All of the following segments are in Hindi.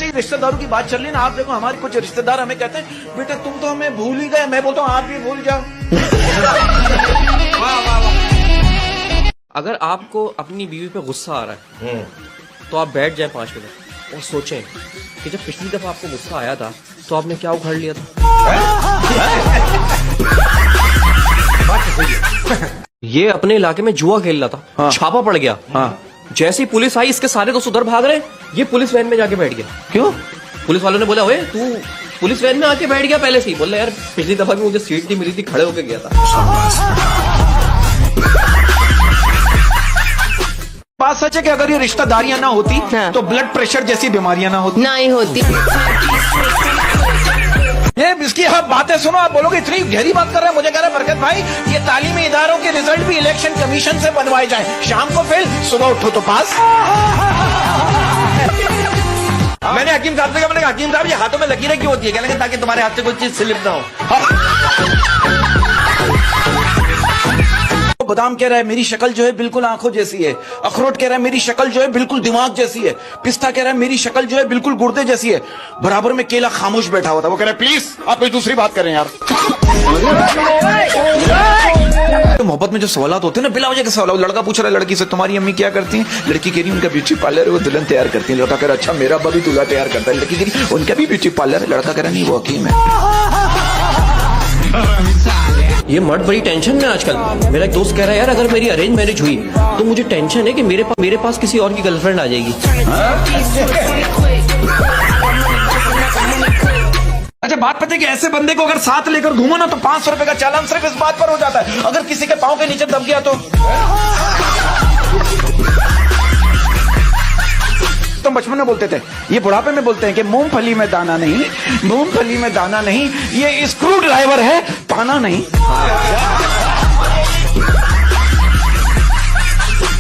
ही रिश्तेदारों की बात चल रही ना, आप देखो हमारे कुछ रिश्तेदार हमें कहते हैं बेटा तुम तो हमें भूल ही गए। मैं बोलता हूँ आप भी भूल जाओ। अगर आपको अपनी बीवी पे गुस्सा आ रहा है तो आप बैठ जाएं 5 मिनट और सोचें कि जब पिछली दफा आपको गुस्सा आया था तो आपने क्या उखाड़ लिया था। ये अपने इलाके में जुआ खेल रहा था। हाँ। छापा पड़ गया। हाँ। जैसे ही पुलिस आई इसके सारे दोस्त उधर भाग रहे, ये पुलिस वैन में जाके बैठ गया। क्यों? पुलिस वालों ने बोला ओए तू पुलिस वैन में आके बैठ गया पहले से ही। बोला यार पिछली दफा भी मुझे सीट नहीं मिली थी, खड़े होके गया था। बात सच है कि अगर ये रिश्तेदारियां ना होती तो ब्लड प्रेशर जैसी बीमारियां ना होती। नहीं होती। ये इसकी आप बातें सुनो, आप बोलोगे इतनी गहरी बात कर रहे हैं। मुझे कह रहे हैं बरकत भाई ये तालीमी इदारों के रिजल्ट भी इलेक्शन कमीशन से बनवाए जाए। शाम को फेल, सुबह उठो तो पास। मैंने हकीम साहब से कहा, मैंने कहा हकीम साहब ये हाथों में लकीरें क्यों होती है? कहने ताकि तुम्हारे हाथ से कोई चीज स्लिप ना हो। बादाम कह रहा है मेरी शक्ल जो है बिल्कुल आंखों जैसी है। अखरोट कह रहा है मेरी शक्ल जो है बिल्कुल दिमाग जैसी है। पिस्ता कह रहा है मेरी शक्ल जो है बिल्कुल गुर्दे जैसी है। बराबर में केला खामोश बैठा हुआ था। वो कह रहा है प्लीज आप कोई दूसरी बात करें यार। मोहब्बत में जो सवाल होते हैं ना, बिला वजह के सवाल। लड़का पूछ रहा है लड़की से तुम्हारी अम्मी क्या करती हैं? लड़की कह रही उनका ब्यूटी पार्लर है, वो दुल्हन तैयार करती है। लड़का कह रहा अच्छा मेरा अब्बा भी दूल्हा तैयार करता है। लड़की कह रही उनका भी ब्यूटी पार्लर है। लड़का कह रहा नहीं वो हकीम है। ये मर्द बड़ी टेंशन में आजकल। मेरा एक दोस्त कह रहा है यार अगर मेरी अरेंज मैरिज हुई तो मुझे टेंशन है कि मेरे पास किसी और की गर्लफ्रेंड आ जाएगी। अच्छा बात पता है कि ऐसे बंदे को अगर साथ लेकर घूमो ना तो 500 रुपए का चालान सिर्फ इस बात पर हो जाता है अगर किसी के पाँव के नीचे दब गया तो। तुम बचपन में बोलते थे, ये बुढ़ापे में बोलते हैं कि मूंगफली में दाना नहीं, मूंगफली में दाना नहीं, ये स्क्रू ड्राइवर है पाना नहीं।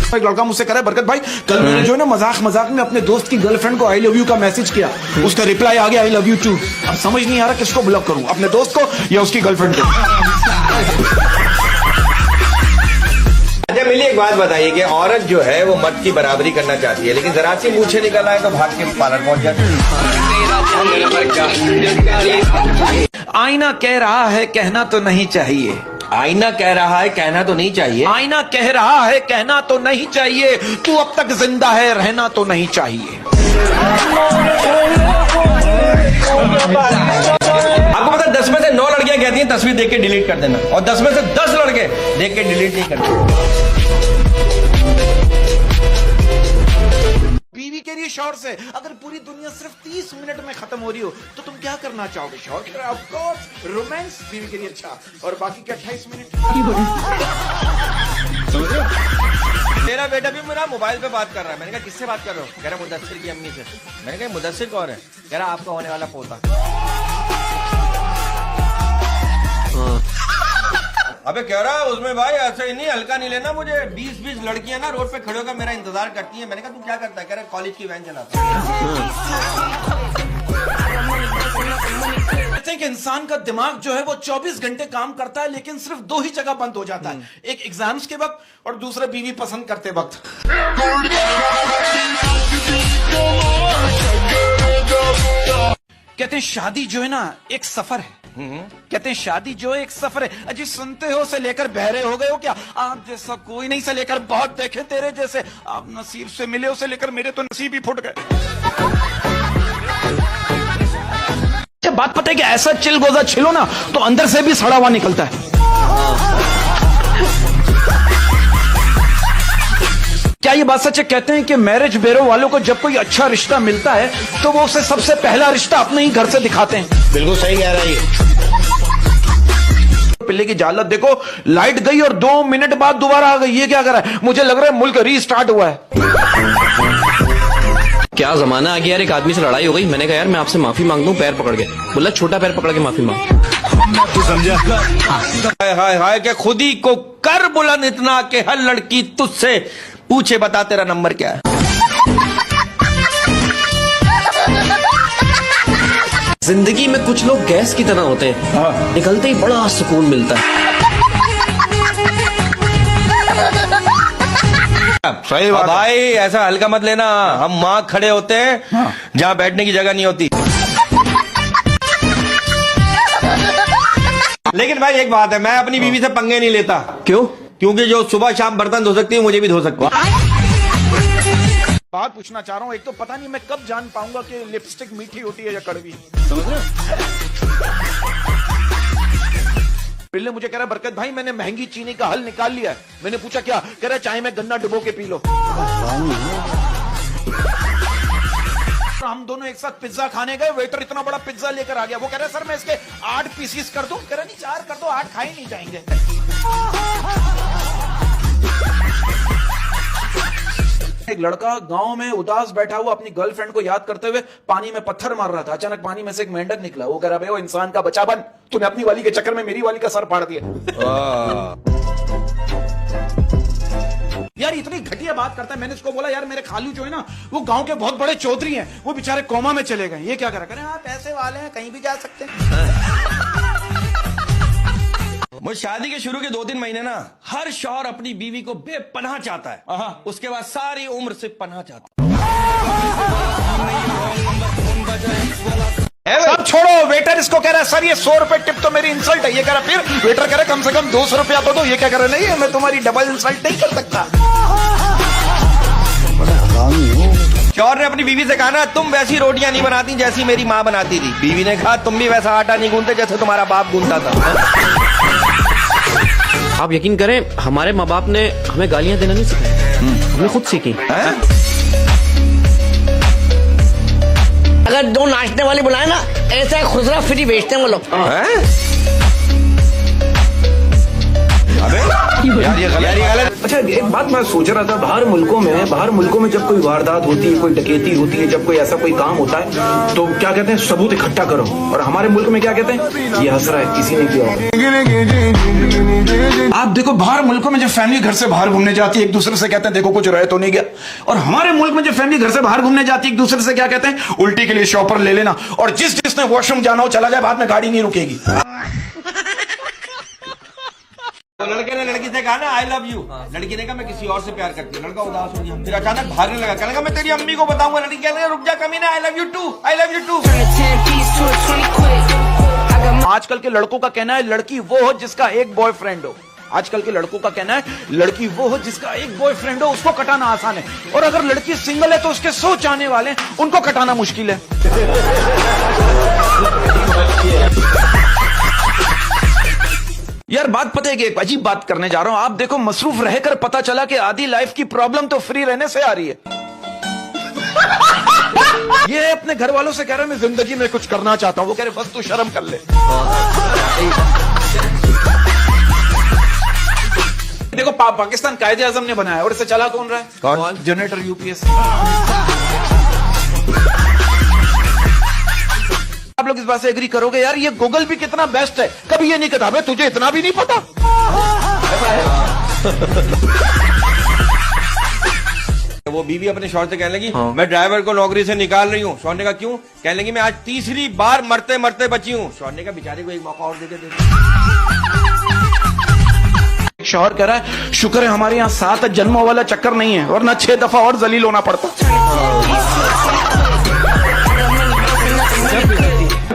एक लड़का मुझसे कह रहा है बरकत भाई कल मैंने जो है ना मजाक में अपने दोस्त की गर्लफ्रेंड को आई लव यू का मैसेज किया, उसका रिप्लाई आ गया आई लव यू टू। अब समझ नहीं आ रहा किसको ब्लॉक करूं, अपने दोस्त को या उसकी गर्लफ्रेंड को। अच्छा मिली एक बात बताइए कि औरत जो है वो मर्द की बराबरी करना चाहती है लेकिन जरा सी मूछे निकल आए तो भाग के पार्लर पहुंच जाती है। आईना कह रहा है कहना तो नहीं चाहिए। आईना कह रहा है कहना तो नहीं चाहिए। आईना कह रहा है कहना तो नहीं चाहिए। तू अब तक जिंदा है रहना तो नहीं चाहिए। आपको पता है 10 में से 9 लड़कियां कहती हैं तस्वीर देख के डिलीट कर देना और 10 में से 10 लड़के देख के डिलीट नहीं करते। बीवी के लिए शौहर से अगर पूरी दुनिया सिर्फ 30 मिनट में खत्म हो रही हो तो तुम क्या करना चाहोगे? शौहर ऑफ कोर्स रोमांस बीवी के लिए अच्छा और बाकी के 28 मिनट। मेरा बेटा भी मेरा मोबाइल पे बात कर रहा है। मैंने कहा किससे बात कर रहे हो? कह रहा मुदस्सिर की अम्मी से। मैंने कहा मुदस्सिर कौन है? कह रहा आपका होने वाला पोता। अबे कह रहा उसमें भाई ऐसा ही नहीं हल्का नहीं लेना मुझे। 20-20 लड़कियां ना रोड पे खड़े होकर मेरा इंतजार करती हैं। मैंने कहा तू क्या करता है? कह रहा कॉलेज की वैन चलाता है। कि इंसान का दिमाग जो है वो 24 घंटे काम करता है लेकिन सिर्फ 2 ही जगह बंद हो जाता है, एक एग्जाम्स के वक्त और दूसरा बीवी पसंद करते वक्त। कहते हैं शादी जो है ना एक सफर है। कहते हैं शादी जो है एक सफर है। अजी सुनते हो से लेकर बहरे हो गए हो क्या? आप जैसा कोई नहीं से लेकर बहुत देखे तेरे जैसे। आप नसीब से मिले हो से लेकर मेरे तो नसीब ही फूट गए। बात पता है कि ऐसा चिल गोजा छिलो ना तो अंदर से भी सड़ा हुआ निकलता है। क्या ये बात सच है? कहते हैं कि मैरिज ब्यूरो वालों को जब कोई अच्छा रिश्ता मिलता है तो वो उसे सबसे पहला रिश्ता अपने ही घर से दिखाते हैं। बिल्कुल सही कह रहा है ये। पिल्ले की जालत देखो, लाइट गई और 2 मिनट बाद दोबारा आ गई। ये क्या कर रहा है? मुझे लग रहा है मुल्क रीस्टार्ट हुआ है। क्या जमाना आ गया यार। एक आदमी से लड़ाई हो गई, मैंने कहा यार मैं आपसे माफी मांग दूं पैर पकड़ के। बोला छोटा पैर पकड़ के माफी मांग। तू समझा? हाय हाय हाय के खुद ही को कर बुलंद इतना कि हर लड़की तुझसे पूछे बता तेरा नंबर क्या है। जिंदगी में कुछ लोग गैस की तरह होते हैं, निकलते ही बड़ा सुकून मिलता है। सही बात है। भाई ऐसा हल्का मत लेना, हम वहां खड़े होते हैं जहां बैठने की जगह नहीं होती। लेकिन भाई एक बात है, मैं अपनी बीवी से पंगे नहीं लेता। क्यों? क्योंकि जो सुबह शाम बर्तन धो सकती है मुझे भी धो सकती है। बात पूछना चाह रहा हूँ, एक तो पता नहीं मैं कब जान पाऊंगा कि लिपस्टिक मीठी होती है या कड़वी, समझ रहे हो? पिल्ले मुझे कह रहा बरकत भाई मैंने महंगी चीनी का हल निकाल लिया है। मैंने पूछा क्या? कह रहा चाय में गन्ना डुबो के पी लो। हम दोनों एक साथ पिज्जा खाने गए, वेटर इतना बड़ा पिज्जा लेकर आ गया। वो कह रहा सर मैं इसके 8 पीसीस कर दूं। कह रहा नहीं 4 कर दो, 8 खाए नहीं जाएंगे। एक लड़का गांव में उदास बैठा हुआ अपनी गर्लफ्रेंड को याद करते हुए पानी में पत्थर मार रहा था। अचानक पानी में से एक मेंढक निकला। वो कह रहा भाई वो इंसान का बच्चा बन, तूने अपनी वाली के चक्कर में मेरी वाली का सर फाड़ दिया। यार इतनी घटिया बात करता है। मैंने उसको बोला यार मेरे खालू जो है ना वो गांव के बहुत बड़े चौधरी हैं, वो बेचारे कोमा में चले गए। ये क्या करा? करें हाँ पैसे वाले हैं, कहीं भी जा सकते हैं। मुझे शादी के शुरू के 2-3 महीने ना हर शौहर अपनी बीवी को बेपनाह चाहता है, उसके बाद सारी उम्र से पनाह चाहता है। सब छोड़ो, वेटर इसको कह रहा है सर ये 100 रुपए टिप तो मेरी इंसल्ट है। ये कह रहा फिर वेटर कह रहा कम से कम 200 रुपया तो दो। ये क्या कह रहा नहीं मैं तुम्हारी डबल इंसल्ट नहीं कर सकता। शौहर ने अपनी बीवी से कहा ना तुम वैसी रोटियां नहीं बनाती जैसी मेरी माँ बनाती थी। बीवी ने कहा तुम भी वैसा आटा नहीं गूंथते जैसे तुम्हारा बाप गूंथता था। आप यकीन करें हमारे माँ बाप ने हमें गालियां देना नहीं सिखाया, हमने खुद सीखी। अगर 2 नाचने वाले बुलाए ना ऐसा खुदरा फ्री बेचते हैं वो लोग। यार ये गलत। अच्छा एक बात मैं सोच रहा था, बाहर मुल्कों में जब कोई वारदात होती है, कोई डकैती होती है, जब कोई ऐसा कोई काम होता है तो क्या कहते हैं सबूत इकट्ठा करो। और हमारे मुल्क में क्या कहते हैं ये हंस रहा है किसी ने किया होगा। आप देखो बाहर मुल्कों में जब फैमिली घर से बाहर घूमने जाती है एक दूसरे से कहते हैं देखो कुछ रह तो नहीं गया। और हमारे मुल्क में जब फैमिली घर से बाहर घूमने जाती है एक दूसरे से क्या कहते हैं उल्टी के लिए शॉपर ले लेना, और जिसने वॉशरूम जाना हो चला जाए, बाद में गाड़ी नहीं रुकेगी। तो लड़के ने लड़की से कहा ना आई लव यू, लड़की ने कहा मैं किसी और से प्यार करती हूँ। लड़का उदास हो गया, फिर अचानक भागने लगा, कहने लगा मैं तेरी अम्मी को बताऊंगा। लड़की कहने लगा रुक जा कमीना, I love you too, I love you too. आजकल के लड़कों का कहना है लड़की वो हो जिसका एक बॉयफ्रेंड हो। आजकल के लड़कों का कहना है लड़की वो हो जिसका एक बॉयफ्रेंड हो, उसको कटाना आसान है। और अगर लड़की सिंगल है तो उसके 100 चाहने वाले हैं, उनको कटाना मुश्किल है। यार बात पता है कि एक अजीब बात करने जा रहा हूं। आप देखो मसरूफ रहकर पता चला कि आधी लाइफ की प्रॉब्लम तो फ्री रहने से आ रही है। ये अपने घर वालों से कह रहा है मैं जिंदगी में कुछ करना चाहता हूं। वो कह रहे बस तू शर्म कर ले। देखो पाकिस्तान कायदे आजम ने बनाया और इसे चला कौन रहा है? कौन? Generator UPS. आप लोग इस बात से एग्री करोगे यार ये गूगल भी कितना बेस्ट है। कभी ये नहीं कहता भाई तुझे इतना भी नहीं पता। वो बीवी अपने शौहर से कहने लगी मैं ड्राइवर को नौकरी से निकाल रही हूँ। शौहर ने कहा क्यों? कहने लगी मैं आज तीसरी बार मरते मरते बची हूँ। शौहर ने कहा बेचारे को एक मौका और दे दे। शौहर कह रहा है शुक्र है हमारे यहाँ 7 जन्मों वाला चक्कर नहीं है, वरना 6 दफा और जलील होना पड़ता।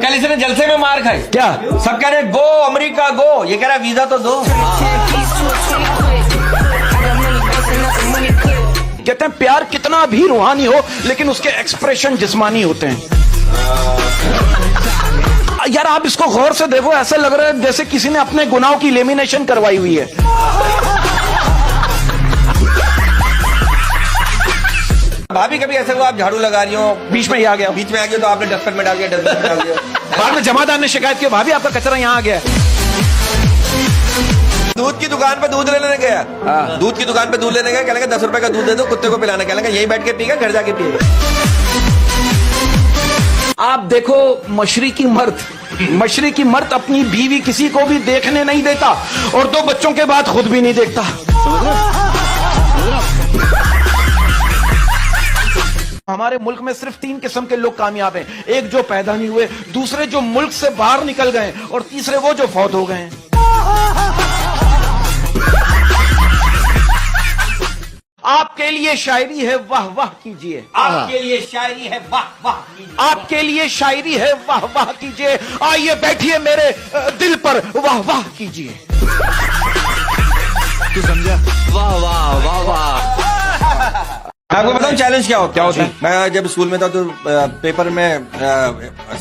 कल इसने जलसे में मार खाई। क्या? सब कह रहे गो अमेरिका गो, ये कह रहा वीजा तो दो। कहते हैं प्यार कितना भी रूहानी हो लेकिन उसके एक्सप्रेशन जिस्मानी होते हैं। यार आप इसको गौर से देखो, ऐसा लग रहा है जैसे किसी ने अपने गुनाहों की लेमिनेशन करवाई हुई है। भाभी कभी ऐसे हुआ आप झाड़ू लगा रही हो, बीच में ही आ गया, बीच में आ गया तो आपने डस्टबिन में डाल दिया, डस्टबिन में डाल दिया। बाद में जमादार ने शिकायत की भाभी आपका कचरा यहाँ आ गया है। दूध की दुकान पे दूध लेने गया, दूध की दुकान पे दूध लेने गया, कहने 10 रुपए का दूध दे दो कुत्ते को पिलाना। कहने यही बैठ के पीगा, घर जाके पिएगा। आप देखो मशरिकी मर्द अपनी बीवी किसी को भी देखने नहीं देता और 2 बच्चों के बाद खुद भी नहीं देखता। हमारे मुल्क में सिर्फ 3 किस्म के लोग कामयाब हैं। एक जो पैदा नहीं हुए, दूसरे जो मुल्क से बाहर निकल गए और तीसरे वो जो फौत हो गए हैं। आपके लिए शायरी है, वाह वाह कीजिए। आपके लिए शायरी है, वाह वाह कीजिए। आपके लिए शायरी है, वाह वाह कीजिए। आइए बैठिए मेरे दिल पर, वाह वाह कीजिए। तू समझा? वाह वाह वाह वाह। मैं आपको बताऊं चैलेंज क्या होता है? मैं जब स्कूल में था तो पेपर में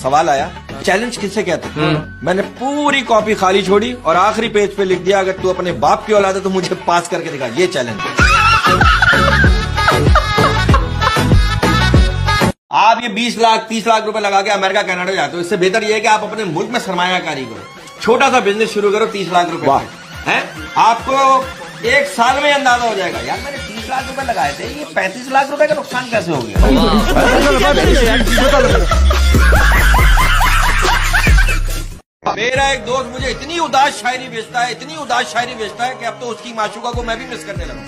सवाल आया, चैलेंज किससे कहते हैं? मैंने पूरी कॉपी खाली छोड़ी और आखिरी पेज पे लिख दिया, अगर तू अपने बाप की औलाद है तो मुझे पास करके दिखा, ये चैलेंज। आप ये 20 लाख 30 लाख रुपए लगा के अमेरिका कनाडा जाते हो, इससे बेहतर ये है कि आप अपने मुल्क में सरमायाकारी करो, छोटा सा बिजनेस शुरू करो 30 लाख रुपए है, आपको 1 साल में अंदाजा हो जाएगा, यार मैंने 30 लाख रुपए लगाए थे, ये 35 लाख रुपए का नुकसान कैसे हो गया। मेरा एक दोस्त मुझे इतनी उदास शायरी बेचता है, इतनी उदास शायरी बेचता है कि अब तो उसकी माशूका को मैं भी मिस करने लगा।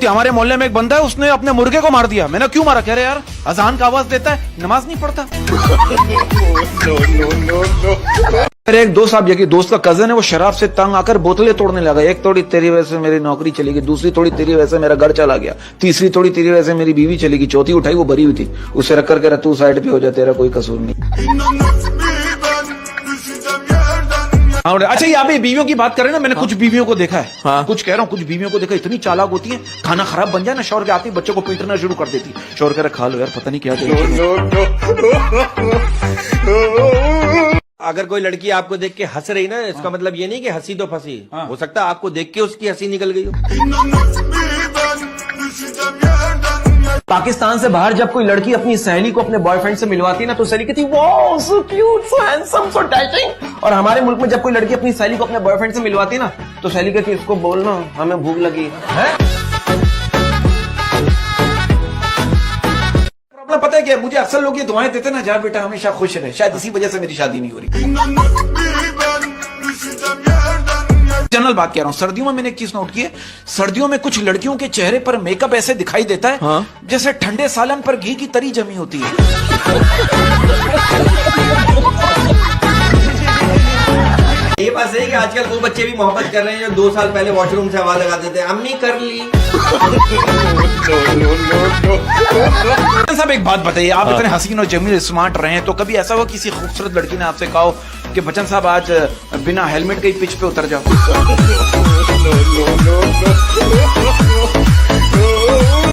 हमारे मोहल्ले में एक बंदा है, उसने अपने मुर्गे को मार दिया। मैंने क्यों मारा? कह रहे यार अजान का आवाज देता है, नमाज नहीं पढ़ता। मेरे एक दोस्त, आप यकीन, दोस्त का कजन है, वो शराब से तंग आकर बोतलें तोड़ने लगा। एक तोड़ी तेरी वजह से मेरी नौकरी चली गई, दूसरी तोड़ी तेरी वजह से मेरा घर चला गया, तीसरी तोड़ी तेरी वजह से मेरी बीवी चली गई, चौथी उठाई वो भरी हुई थी, उसे रख कर कह रहा तू साइड पे हो जा, तेरा कोई कसूर नहीं। अच्छा, यहाँ पे बीवियों की बात करें ना, मैंने कुछ बीवियों को देखा है, कुछ कह रहा हूँ, कुछ बीवियों को देखा, इतनी चालाक होती है, खाना खराब बन जाए ना, शौहर के आते ही बच्चों को पीटना शुरू कर देती। शौहर कह रहा खा लो यार, पता नहीं क्या अगर कोई लड़की आपको देख के हंस रही ना, इसका मतलब ये नहीं कि हंसी तो फंसी, हो सकता है आपको देख के उसकी हंसी निकल गई हो। पाकिस्तान से बाहर जब कोई लड़की अपनी सहेली को अपने बॉयफ्रेंड से मिलवाती ना, तो सहेली कहती wow so cute, so handsome, so dashing. और हमारे मुल्क में जब कोई लड़की अपनी सहेली को अपने बॉयफ्रेंड से मिलवाती ना, तो सहेली कहती इसको बोलना हमें भूख लगी है। प्रॉब्लम पता है क्या? मुझे अक्सर लोग ये दुआएं देते ना, जा बेटा हमेशा खुश रहे, शायद इसी वजह से मेरी शादी नहीं हो रही। जनरल बात कह रहा हूं, सर्दियों में मैंने एक चीज नोट की है, सर्दियों में कुछ लड़कियों के चेहरे पर मेकअप ऐसे दिखाई देता है जैसे ठंडे सालन पर घी की तरी जमी होती है। ये बात सही कि आजकल वो बच्चे भी मोहब्बत कर रहे हैं जो 2 साल पहले वॉशरूम से आवाज लगा देते हैं, अम्मी कर ली। साहब एक बात बताइए, आप इतने हसीन और जमील स्मार्ट रहे हैं, तो कभी ऐसा हुआ किसी खूबसूरत लड़की ने आपसे कहा कि बच्चन साहब आज बिना हेलमेट के ही पिच पे उतर जाओ?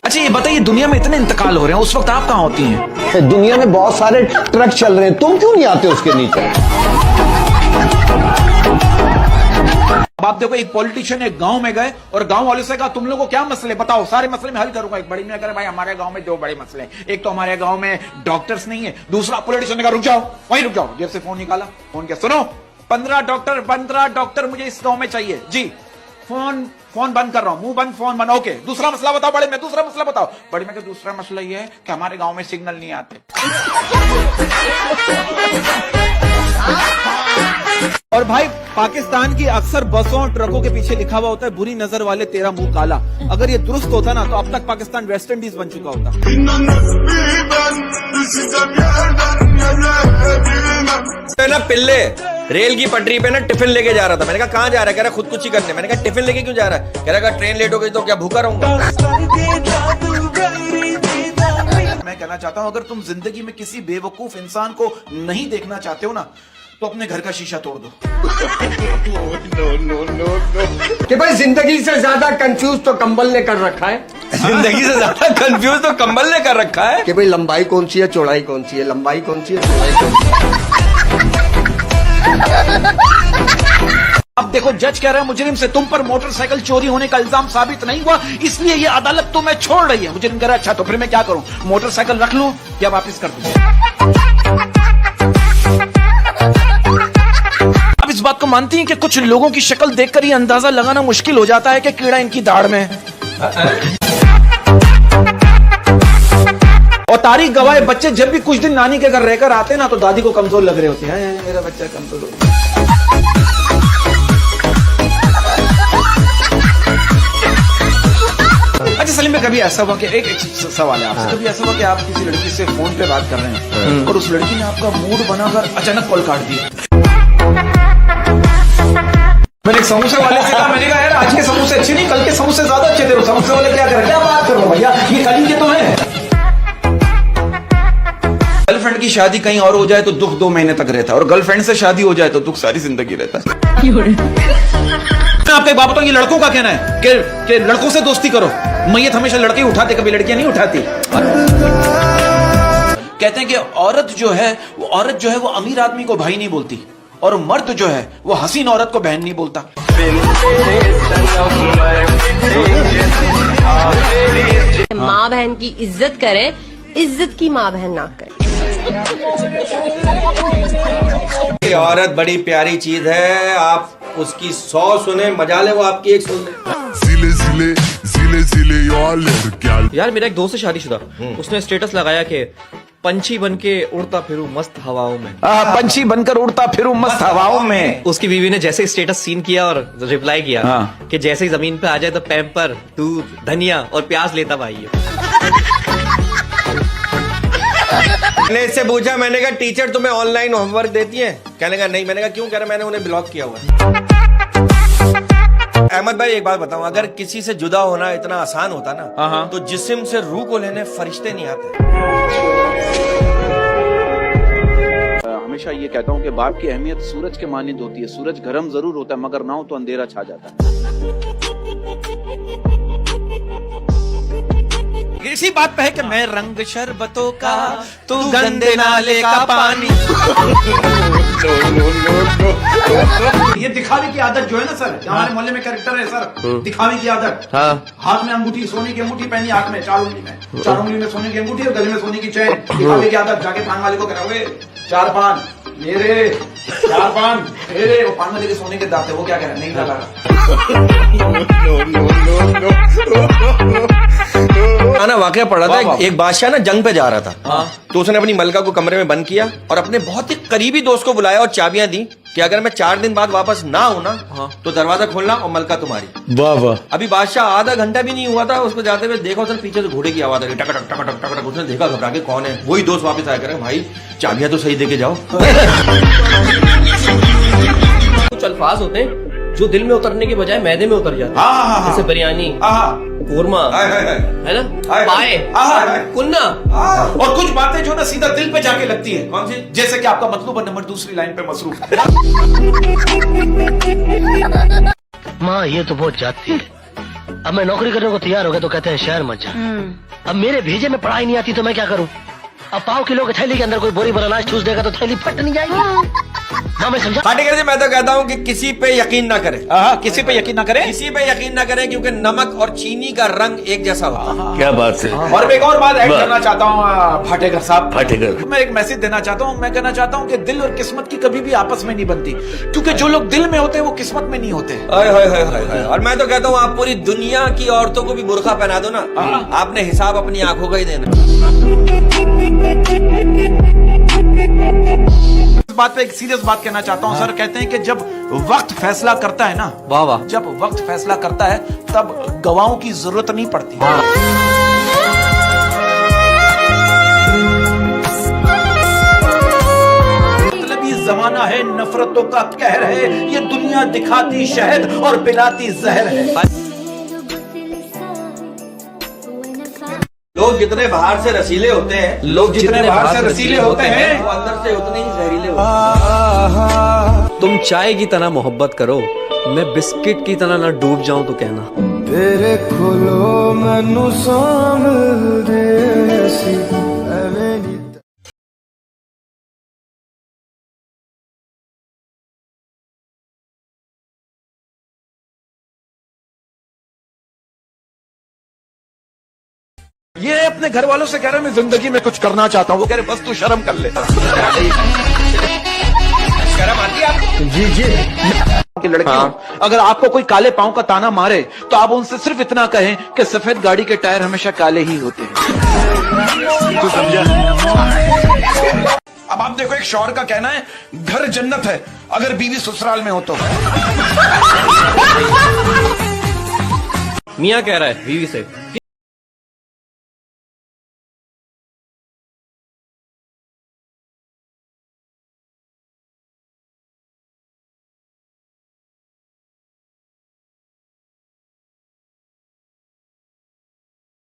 अच्छा ये बताइए, दुनिया में इतने इंतकाल हो रहे हैं, उस वक्त आप कहाँ होती हैं? दुनिया में बहुत सारे ट्रक चल रहे हैं, तुम क्यों नहीं आते उसके नीचे? अब आप देखो, एक पॉलिटिशियन एक गांव में गए और गांव वाले से कहा तुम लोगों को क्या मसले बताओ, सारे मसले में हल करूंगा। एक बड़ी मियां कह रहे भाई हमारे गांव में 2 बड़े मसले हैं, एक तो हमारे गांव में डॉक्टर्स नहीं है, दूसरा पॉलिटिशियन ने कहा रुक जाओ, वहीं रुक जाओ, जेब से फोन निकाला, फोन किया, सुनो 15 डॉक्टर मुझे इस गांव में चाहिए जी, फोन बंद कर रहा हूं, मुंह बंद, फोन बंद, ओके। दूसरा मसला बताओ बड़े में, दूसरा मसला बताओ बड़े में। दूसरा मसला ये है कि हमारे गांव में सिग्नल नहीं आते। और भाई पाकिस्तान की अक्सर बसों और ट्रकों के पीछे लिखा हुआ होता है बुरी नजर वाले तेरा मुंह काला। अगर ये दुरुस्त होता ना, तो अब तक पाकिस्तान वेस्ट इंडीज बन चुका होता। ना पिल्ले रेल की पटरी पे ना टिफिन लेके जा रहा था, मैंने कहा कहाँ जा रहा है? कह रहा खुदकुशी करने। मैंने कहा टिफिन लेके क्यों जा रहा है? कह रहा ट्रेन लेट हो गई तो क्या भूखा रहूंगा? मैं कहना चाहता हूं, अगर तुम जिंदगी में किसी बेवकूफ इंसान को नहीं देखना चाहते हो ना, तो अपने घर का शीशा तोड़ दो। कि भाई जिंदगी से ज्यादा कंफ्यूज तो कंबल ने कर रखा है। जिंदगी से ज्यादा कंफ्यूज तो कंबल ने कर रखा है कि भाई लंबाई कौन सी है, चौड़ाई कौन सी है, लंबाई कौन सी है, चौड़ाई कौन सी है। अब देखो, जज कह रहा है मुजरिम से तुम पर मोटरसाइकिल चोरी होने का इल्जाम साबित नहीं हुआ, इसलिए ये अदालत तुम्हें छोड़ रही है। मुजरिम कह रहा है अच्छा तो फिर मैं क्या करूं, मोटरसाइकिल रख लूं या वापस कर दूं? आप इस बात को मानती हैं कि कुछ लोगों की शक्ल देखकर ये अंदाजा लगाना मुश्किल हो जाता है कि कीड़ा इनकी दाढ़ में है? और तारीख गवाह, बच्चे जब भी कुछ दिन नानी के घर रहकर आते ना, तो दादी को कमजोर लग रहे होते हैं, मेरा बच्चा कमजोर हो गया। अच्छा सलीम में कभी ऐसा हुआ कि एक सवाल है आपसे, कभी ऐसा हुआ कि आप किसी लड़की से फोन पे बात कर रहे हैं और उस लड़की ने आपका मूड बनाकर अचानक कॉल काट दिया? मैंने एक समोसे वाले से कहा, मैंने कहा यार आज के समोसे अच्छे नहीं, कल के समोसे ज्यादा अच्छे थे। समोसे वाले क्या कर रहे, क्या बात कर रहे हो भैया, ये कल ही के तो है। गर्लफ्रेंड की शादी कहीं और हो जाए तो दुख 2 महीने तक रहता है, और गर्लफ्रेंड से शादी हो जाए तो दुख सारी जिंदगी रहता है। मैं आपको एक बात बताऊं, ये लड़कों का कहना है कि लड़कों से दोस्ती करो। मैयत हमेशा लड़के उठाते, कभी लड़कियां नहीं उठाती। कहते हैं कि औरत जो है वो अमीर आदमी को भाई नहीं बोलती, और मर्द जो है वो हसीन औरत को बहन नहीं बोलता। माँ बहन की इज्जत करे, इज्जत की माँ बहन ना करे। ये औरत बड़ी प्यारी चीज है, आप उसकी 100 सुने मजा ले, वो आपकी 1 सुन ले। यार मेरा एक दोस्त है शादीशुदा, उसने स्टेटस लगाया कि पंछी बन के उड़ता फिरूं मस्त हवाओं में। पंछी बनकर उड़ता फिरूं मस्त हवाओं में। उसकी बीवी ने जैसे ही स्टेटस सीन किया और रिप्लाई किया कि जैसे ही जमीन पे आ जाए तो पैम्पर, दूध, धनिया और प्याज लेता भाई है। मैंने इससे पूछा, मैंने कहा टीचर तुम्हें ऑनलाइन होमवर्क देती है? कहने का नहीं। मैंने कहा क्यों? कह रहा मैंने उन्हें ब्लॉक किया हुआ है। अहमद भाई एक बात बताऊं, अगर किसी से जुदा होना इतना आसान होता ना, तो जिस्म से रूह को लेने फरिश्ते नहीं आते। हमेशा ये कहता हूँ कि बाप की अहमियत सूरज के मानिंद होती है। सूरज गर्म जरूर होता है, मगर ना हो तो अंधेरा छा जाता है। इसी बात पे है कि मैं रंग शरबतों का, तू गंदे नाले का पानी। ये दिखावे की आदत जो है ना सर, हमारे मोहल्ले में कैरेक्टर है सर, दिखावे की आदत। हाथ में अंगूठी, सोने की अंगूठी पहनी, हाथ में 4 उंगली में, 4 उंगली में सोने की अंगूठी और गले में सोने की चैन। दिखावे की आदत। जाके पान वाले को कराओगे 4 पान मेरे, 4 पान मेरे, वो पान वाले के सोने के दांत है, वो क्या कह रहा है, नहीं डाला। ना वाकया पड़ा था, एक बादशाह ना जंग पे जा रहा था, तो उसने अपनी मलका को कमरे में बंद किया और अपने बहुत ही करीबी दोस्त को बुलाया और चाबियां दी कि अगर मैं 4 दिन बाद वापस ना हूं ना, तो दरवाजा खोलना और मलका तुम्हारी। वाह वाह। अभी बादशाह आधा घंटा भी नहीं हुआ था, उसको जाते हुए देखा, उसने पीछे से घोड़े की आवाज आ रही, टक टक टक टक टक। उसने देखा, घबरा के कौन है, वही दोस्त वापस आया, करे भाई चाबियां तो सही दे के जाओ। कुछ अल्फाज होते हैं जो दिल में उतरने के बजाय मैदे में उतर जाते हैं, जैसे बिरयानी, कोरमा, है ना, पाए, कुन्ना, और कुछ बातें जो ना सीधा दिल पे जाके लगती है। कौन सी? जैसे कि आपका मतलूब नंबर दूसरी लाइन पे मसरूफ। माँ ये तो बहुत जाती है। अब मैं नौकरी करने को तैयार हो गया तो कहते हैं शहर मत जा। अब मेरे भेजे में पढ़ाई नहीं आती तो मैं क्या करूँ? अब पाव किलो की थैली के अंदर कोई बोरी भर अनाज ठूस देगा तो थैली फट नहीं जाएगी। माँ मैं समझा। मैं तो कहता हूँ कि किसी पे यकीन ना करें। किसी पे यकीन ना करें, किसी पे यकीन ना करें, क्योंकि नमक और चीनी का रंग एक जैसा होता है। क्या बात है। और मैं एक और बात ऐड करना चाहता हूँ फाटेकर साहब, फाटेकर, मैं एक मैसेज देना चाहता हूँ। मैं कहना चाहता हूँ कि दिल और किस्मत की कभी भी आपस में नहीं बनती, क्योंकि जो लोग दिल में होते हैं वो किस्मत में नहीं होते। और मैं तो कहता हूँ आप पूरी दुनिया की औरतों को भी बुर्का पहना दो ना, आपने हिसाब अपनी आंखों का ही देना। इस बात पे एक सीरियस बात कहना चाहता हूँ सर। कहते हैं कि जब वक्त फैसला करता है ना, वाह वाह, जब वक्त फैसला करता है तब गवाहों की जरूरत नहीं पड़ती। मतलब ये जमाना है नफरतों का कहर है, ये दुनिया दिखाती शहद और पिलाती जहर है। लोग जितने बाहर से रसीले होते हैं, लोग जितने बाहर से रसीले होते हैं, वो अंदर से उतने ही जहरीले होते हैं। तुम चाय की तरह मोहब्बत करो, मैं बिस्किट की तरह ना डूब जाऊं तो कहना। तेरे खोलो मैनू सामने ये अपने घर वालों से कह रहे मैं जिंदगी में कुछ करना चाहता हूँ, वो कह रहे बस तू शर्म कर ले। शर्म आती है आपको? जी जी। कि लड़कियों, अगर आपको कोई काले पांव का ताना मारे तो आप उनसे सिर्फ इतना कहें कि सफेद गाड़ी के टायर हमेशा काले ही होते हैं। तू समझा? अब आप देखो, एक शौहर का कहना है घर जन्नत है अगर बीवी ससुराल में हो तो। मियाँ कह रहा है बीवी से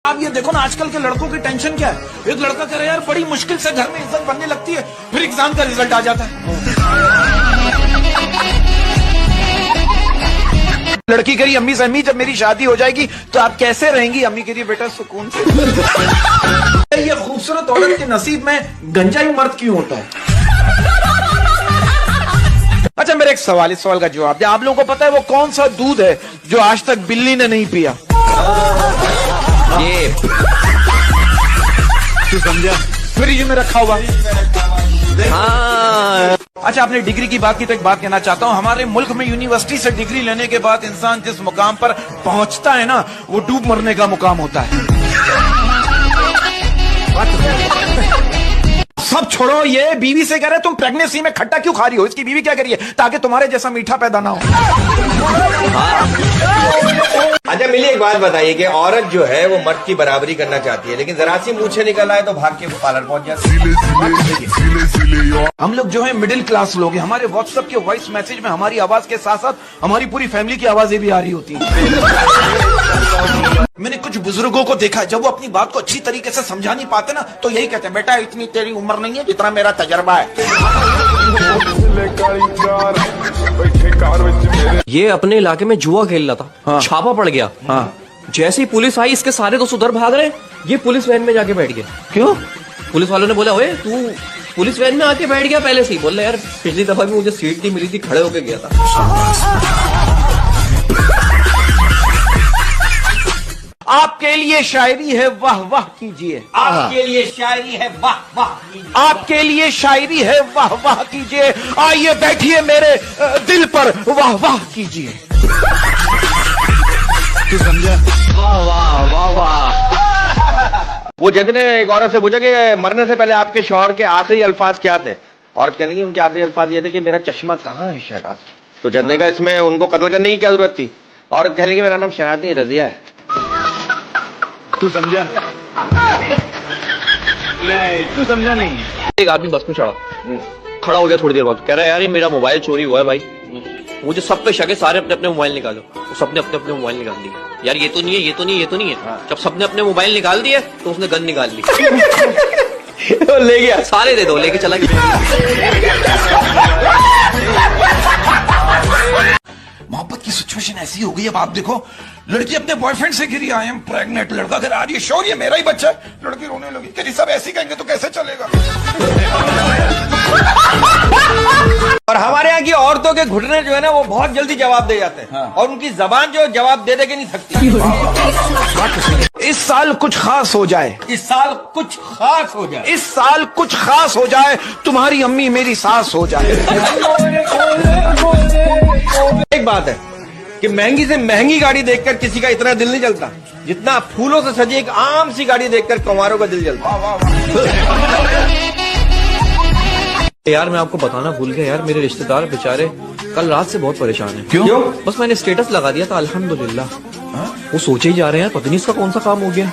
आप ये देखो ना आजकल के लड़कों की टेंशन क्या है। एक लड़का कह रहा है यार बड़ी मुश्किल से घर में इज्जत बनने लगती है, फिर एग्जाम का रिजल्ट आ जाता है। लड़की कह रही अम्मी से, अम्मी जब मेरी शादी हो जाएगी तो आप कैसे रहेंगी? अम्मी कह रही बेटा सुकून से। ये खूबसूरत औरत के नसीब में गंजाई मर्द क्यों होता है? अच्छा मेरा एक सवाल, इस सवाल का जवाब दे। आप लोगों को पता है वो कौन सा दूध है जो आज तक बिल्ली ने नहीं पिया? ये तू समझा? फ्रिज में रखा हुआ। हाँ। अच्छा आपने डिग्री की बात की तो एक बात कहना चाहता हूँ, हमारे मुल्क में यूनिवर्सिटी से डिग्री लेने के बाद इंसान जिस मुकाम पर पहुंचता है ना, वो डूब मरने का मुकाम होता है। सब छोड़ो, ये बीवी से कह रहे तुम प्रेगनेंसी में खट्टा क्यों खा रही हो? इसकी बीवी क्या करिए ताकि तुम्हारे जैसा मीठा पैदा ना हो। अच्छा मिली एक बात बताइए कि औरत जो है वो मर्द की बराबरी करना चाहती है, लेकिन जरा सी मूछे निकल आए तो भाग के वो पार्लर पहुंच जाती है। हम लोग जो है मिडिल क्लास लोग हैं, हमारे व्हाट्सएप के वॉइस मैसेज में हमारी आवाज के साथ साथ हमारी पूरी फैमिली की आवाजें भी आ रही होती हैं। मैंने कुछ बुजुर्गों को देखा, जब वो अपनी बात को अच्छी तरीके से समझा नहीं पाते ना तो यही कहते हैं बेटा इतनी तेरी उम्र नहीं है जितना मेरा तजर्बा है। ये अपने इलाके में जुआ खेल रहा था। हाँ। छापा पड़ गया। हाँ। जैसे ही पुलिस आई इसके सारे दोस्त उधर भाग रहे, ये पुलिस वैन में जाके बैठ गया। क्यों? पुलिस वालों ने बोला ओए तू पुलिस वैन में आके बैठ गया पहले से ही? बोल रहा यार पिछली दफा भी मुझे सीट नहीं मिली थी, खड़े होके गया था। आपके लिए शायरी है वाह वाह कीजिए। आपके लिए शायरी है वाह वाह कीजिए। आपके लिए शायरी है वाह वाह कीजिए। आइए बैठिए मेरे दिल पर वाह वाह कीजिए। तू समझा? वाह वाह वाह वाह। वो जज ने एक औरत से पूछा कि मरने से पहले आपके शौहर के आखिरी अल्फाज क्या थे? औरत कहने की उनके आखिरी अल्फाज ये थे कि मेरा चश्मा कहाँ है शहनाज। तो जज ने कहा इसमें उनको कत्ल करने की क्या जरूरत थी? औरत कहने की मेरा नाम शहनाज नहीं रजिया है। तू समझा? नहीं तू समझा नहीं। एक आदमी बस में चढ़ा, खड़ा हो गया थोड़ी देर बाद, कह रहा है यार ये मेरा मोबाइल चोरी हुआ है भाई, मुझे सब पे शक है, सारे अपने अपने मोबाइल निकालो। तो सबने अपने अपने मोबाइल निकाल दिए। यार ये तो नहीं है, ये तो नहीं है, ये तो नहीं है। जब सबने अपने मोबाइल निकाल दिए तो उसने गन निकाल ली। ले गया, सारे दे दो, लेके चला गया। मोहब्बत की सिचुएशन ऐसी हो गई, अब आप देखो लड़की अपने बॉयफ्रेंड से गिरी आई एम प्रेग्नेंट, लड़का कह रहा है श्योर ये मेरा ही बच्चा है, लड़की रोने लगी कि सब ऐसे कहेंगे तो कैसे चलेगा। और हमारे यहाँ की औरतों के घुटने जो है ना वो बहुत जल्दी जवाब दे जाते हैं। हाँ। और उनकी जबान जो जवाब दे के नहीं सकती। इस साल कुछ खास हो जाए, इस साल कुछ खास हो जाए, इस साल कुछ खास हो जाए, तुम्हारी अम्मी मेरी सास हो जाए। एक बात है कि महंगी से महंगी गाड़ी देखकर किसी का इतना दिल नहीं चलता जितना फूलों से सजी एक आम सी गाड़ी देखकर कुंवारों का दिल चलता। यार मैं आपको बताना भूल गया यार, मेरे रिश्तेदार बेचारे कल रात से बहुत परेशान हैं। क्यों? बस मैंने स्टेटस लगा दिया था अल्हम्दुलिल्लाह। वो सोचे ही जा रहे हैं पता नहीं इसका कौन सा काम हो गया।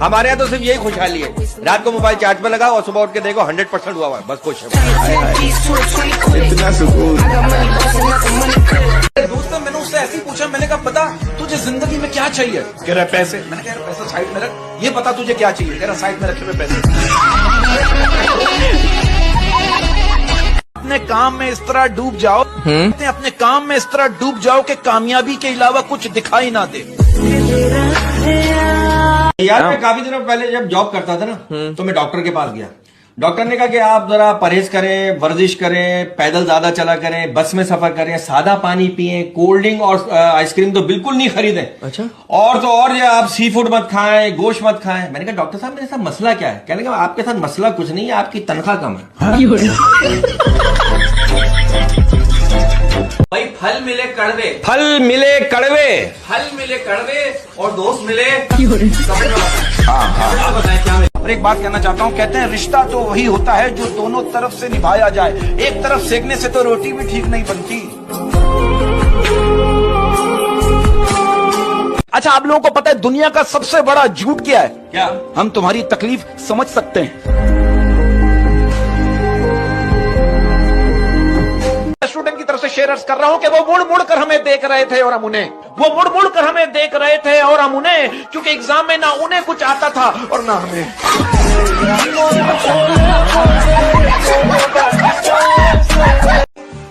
हमारे यहाँ तो सिर्फ यही खुशहाली है, रात को मोबाइल चार्ज पे लगाओ और सुबह उठ के देखो 100% हुआ है, बस खुश है। दोस्तों मैंने उससे ऐसे ही पूछा, मैंने कहा पता तुझे जिंदगी में क्या चाहिए? कह रहा है पैसे। मैंने कहा पैसा साइड में रख, ये पता तुझे क्या चाहिए? कह रहा साइड में रखे हुए पैसे। अपने काम में इस तरह डूब जाओ, अपने काम में इस तरह डूब जाओ कि कामयाबी के अलावा कुछ दिखाई ना दे। यार मैं काफी दिनों पहले जब जॉब करता था ना तो मैं डॉक्टर के पास गया। डॉक्टर ने कहा कि आप जरा परहेज करें, वर्जिश करें, पैदल ज्यादा चला करें, बस में सफर करें, सादा पानी पिएं, कोल्ड ड्रिंक और आइसक्रीम तो बिल्कुल नहीं खरीदें। अच्छा। और तो और ये आप सी फूड मत खाएं, गोश्त मत खाएं। मैंने कहा डॉक्टर साहब मेरे साथ मसला क्या है? कहने का आपके साथ मसला कुछ नहीं है, आपकी तनख्वाह कम है। भाई फल मिले कड़वे, फल मिले कड़वे, फल मिले कड़वे और दोस्त मिले। और एक बात कहना चाहता हूँ, कहते हैं रिश्ता तो वही होता है जो दोनों तरफ से निभाया जाए, एक तरफ सेकने से तो रोटी भी ठीक नहीं बनती। अच्छा आप लोगों को पता है दुनिया का सबसे बड़ा झूठ क्या है? क्या? हम तुम्हारी तकलीफ समझ सकते हैं। स्टूडेंट की तरफ से शेयर अर्ज कर रहा हूं कि वो मुड़ मुड़ कर हमें देख रहे थे और हम उन्हें वो मुड़ मुड़ कर हमें देख रहे थे और हम उन्हें, क्योंकि एग्जाम में ना उन्हें कुछ आता था और ना हमें।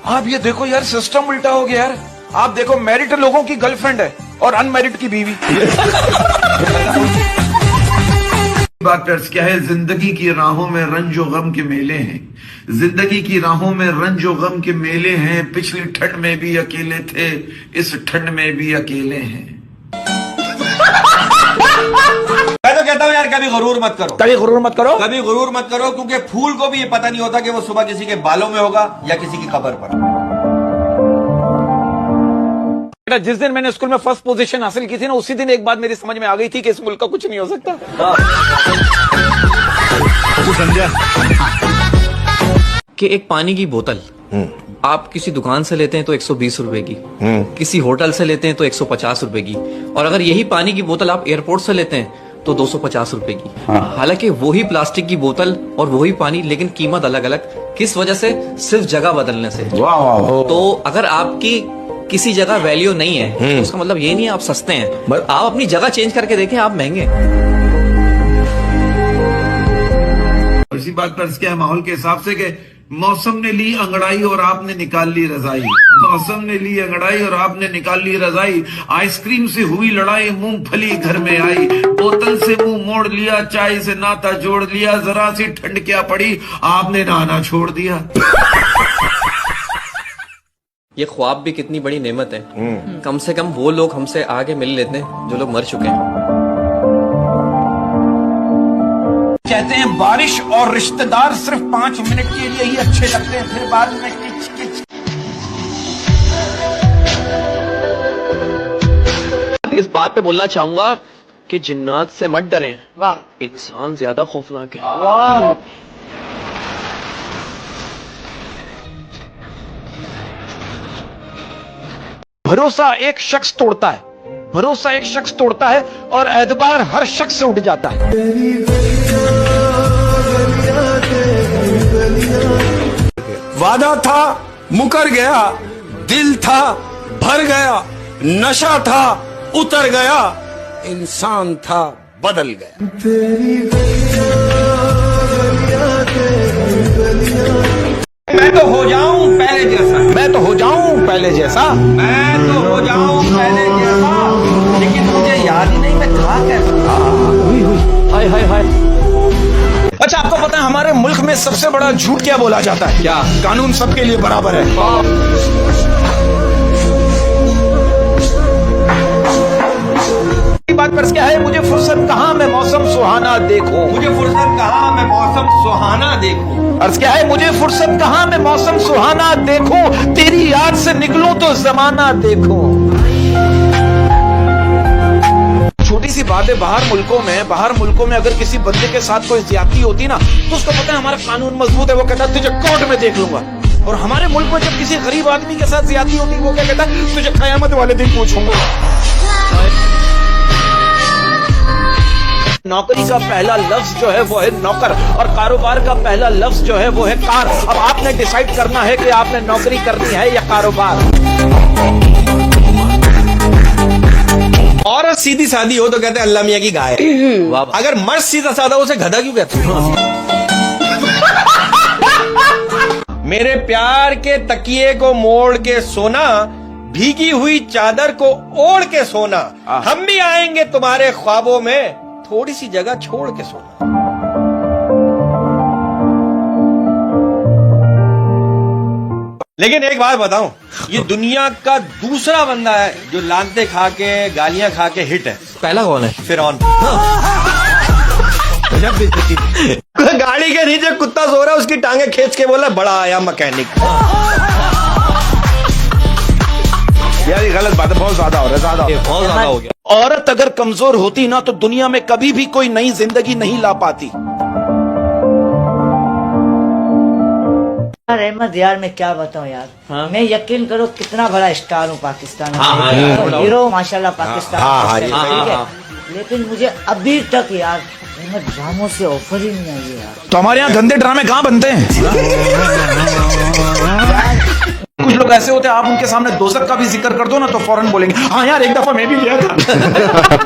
आप ये देखो यार, सिस्टम उल्टा हो गया यार। आप देखो, मैरिड लोगों की गर्लफ्रेंड है और अनमैरिड की बीवी। बात कर्ज क्या है, जिंदगी की राहों में रंजो गम के मेले हैं, जिंदगी की राहों में रंजो गम के मेले हैं, पिछली ठंड में भी अकेले थे, इस ठंड में भी अकेले हैं। मैं तो कहता हूँ यार, कभी गुरूर मत करो, कभी गुरूर मत करो, कभी गुरूर मत करो, क्योंकि फूल को भी ये पता नहीं होता कि वो सुबह किसी के बालों में होगा या किसी की कब्र पर। जिस दिन मैंने स्कूल में फर्स्ट पोजीशन हासिल की थी ना, उसी दिन एक बात मेरी समझ में आ गई थी कि इस मुल्क का कुछ नहीं हो सकता। कि एक पानी की बोतल आप किसी दुकान से लेते हैं तो 120 रुपए की, किसी होटल से लेते हैं तो 150 रुपए की, और अगर यही पानी की बोतल आप एयरपोर्ट से लेते हैं तो 250 रुपए की। हालांकि वही प्लास्टिक की बोतल और वही पानी, लेकिन कीमत अलग अलग। किस वजह से? सिर्फ जगह बदलने से। तो अगर आपकी किसी जगह वैल्यू नहीं है तो उसका मतलब ये नहीं है आप सस्ते हैं। आप अपनी जगह चेंज करके देखें, आप महंगे। इसी बात पर क्या है, माहौल के हिसाब से कि मौसम ने ली अंगड़ाई और आपने निकाल ली रजाई, मौसम ने ली अंगड़ाई और आपने निकाल ली रजाई, आइसक्रीम से हुई लड़ाई, मूंगफली घर में आई, बोतल से मुंह मोड़ लिया, चाय से नाता जोड़ लिया, जरा सी ठंड क्या पड़ी, आपने नहाना छोड़ दिया। ये ख्वाब भी कितनी बड़ी नेमत है। कम से कम वो लोग हमसे आगे मिल लेते हैं जो लोग मर चुके हैं। कहते हैं बारिश और रिश्तेदार सिर्फ 5 मिनट के लिए ही अच्छे लगते हैं, फिर बाद में किच किच। इस बात पे बोलना चाहूंगा कि जिन्नात से मत डरें, इंसान ज्यादा खौफनाक है। भरोसा एक शख्स तोड़ता है, भरोसा एक शख्स तोड़ता है और एतबार हर शख्स से उठ जाता है। वादा था मुकर गया, दिल था भर गया, नशा था उतर गया, इंसान था बदल गया। मैं तो हो जाऊं पहले जैसा, मैं तो हो जाऊं पहले जैसा, मैं तो हो जाऊं पहले जैसा, लेकिन मुझे याद ही नहीं मैं था कैसा। हाय हाय हाय। अच्छा, आपको पता है हमारे मुल्क में सबसे बड़ा झूठ क्या बोला जाता है? क्या? कानून सबके लिए बराबर है। बात पर क्या है, मुझे फुर्सत कहाँ मैं मौसम सुहाना देखूं, मुझे फुर्सत कहाँ मैं मौसम सुहाना देखूं। अर्ज क्या है, मुझे फुर्सत कहाँ मैं मौसम सुहाना देखूं, तेरी याद से निकलूं तो जमाना देखूं। छोटी सी बात है, बाहर मुल्कों में अगर किसी बंदे के साथ कोई ज्यादती होती ना, तो उसको पता है हमारा कानून मजबूत है, वो कहता है तुझे कोर्ट में देख लूंगा। और हमारे मुल्क में जब किसी गरीब आदमी के साथ ज्यादती होती, वो क्या कहता है, तुझे कयामत वाले दिन पूछूंगा। नौकरी का पहला लफ्ज जो है वो है नौकर, और कारोबार का पहला लफ्ज जो है वो है कार। अब आपने डिसाइड करना है कि आपने नौकरी करनी है या कारोबार। औरत सीधी सादी हो तो कहते हैं अल्लाह मियां की गाय। अगर मर्द सीधा साधा हो उसे गधा क्यों कहते हैं? मेरे प्यार के तकिए को मोड़ के सोना, भीगी हुई चादर को ओढ़ के सोना, हम भी आएंगे तुम्हारे ख्वाबों में, थोड़ी सी जगह छोड़ के सोना। लेकिन एक बात बताऊं, ये दुनिया का दूसरा बंदा है जो लानते खा के गालियां खा के हिट है। पहला कौन है? फिरौन। गाड़ी के नीचे कुत्ता सो रहा है, उसकी टांगे खींच के बोला बड़ा आया मैकेनिक। यार ये गलत बात है, बहुत ज्यादा हो रहा है, बहुत ज्यादा हो गया। औरत अगर कमजोर होती ना तो दुनिया में कभी भी कोई नई जिंदगी नहीं ला पाती। अहमद यार, मैं क्या बताऊं यार। हाँ? मैं यकीन करो कितना बड़ा स्टार हूँ पाकिस्तान में। हाँ, हीरो माशाल्लाह पाकिस्तान। हाँ, लेकिन मुझे अभी तक यार ड्रामों से ऑफर ही नहीं आई यार। तो हमारे यहाँ गंदे ड्रामे कहाँ बनते हैं? कुछ लोग ऐसे होते हैं, आप उनके सामने दोज़ख का भी जिक्र कर दो ना तो फौरन बोलेंगे हाँ यार एक दफा मैं भी गया था।